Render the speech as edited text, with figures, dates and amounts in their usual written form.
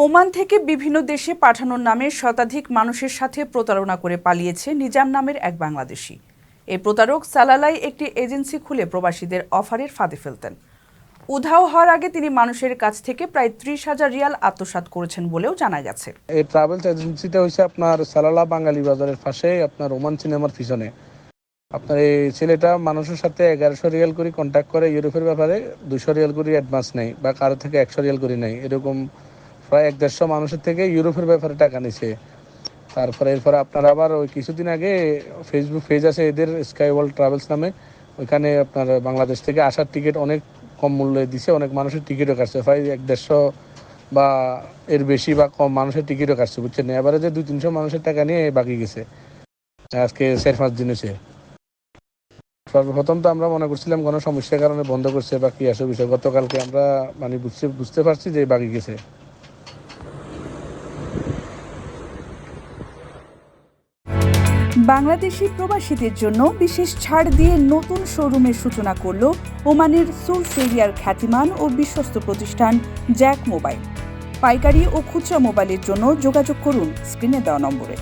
Oman থেকে বিভিন্ন দেশে পাঠানোর নামে শতাধিক মানুষের সাথে প্রতারণা করে পালিয়েছে নিজাম নামের এক বাংলাদেশি। এই প্রতারক সালালাই একটি এজেন্সি খুলে প্রবাসীদের অফারের ফাঁদে ফেলতেন। উধাও হওয়ার আগে তিনি মানুষের কাছ থেকে প্রায় 30,000 রিয়াল আত্মসাৎ করেছেন বলেও জানা গেছে। এই ট্রাভেলস এজেন্সিটা হচ্ছে আপনার সালালা বাঙালি বাজারের পাশে, আপনার ওমান সিনেমার পিছনে। আপনার এই ছেলেটা মানুষের সাথে 1100 রিয়াল করে কন্ট্যাক্ট করে, ইউরোপের ব্যাপারে 200 রিয়াল করে অ্যাডভান্স নেই, বা কারো থেকে 100 রিয়াল করে নেই, এরকম প্রায় 150 মানুষের থেকে ইউরোপের ব্যাপারে টাকা নিছে। তারপরে এরপরে আপনার আবার ওই কিছুদিন আগে ফেসবুক পেজ আছে এদের, স্কাই ওয়ার্ল্ড ট্রাভেলস নামে, ওইখানে আপনার বাংলাদেশ থেকে আসার টিকিট অনেক কম মূল্যে দিছে, অনেক মানুষের টিকিটও কাটছে, প্রায় 150 বা এর বেশি বা কম মানুষের টিকিটও কাটছে, বুঝছেন। এবারে যে 200-300 মানুষের টাকা নিয়ে বাকি গেছে, আজকে 4-5 দিন হয়েছে। সর্বপ্রথম তো আমরা মনে করছিলাম কোনো সমস্যার কারণে বন্ধ করছে বা কি আসে বিষয়, গতকালকে আমরা মানে বুঝতে পারছি যে বাকি গেছে। বাংলাদেশি প্রবাসীদের জন্য বিশেষ ছাড় দিয়ে নতুন শোরুমের সূচনা করল ওমানের সুলস এরিয়ার খ্যাতিমান ও বিশ্বস্ত প্রতিষ্ঠান জ্যাক মোবাইল। পাইকারি ও খুচরা মোবাইলের জন্য যোগাযোগ করুন স্ক্রিনে দেওয়া নম্বরে।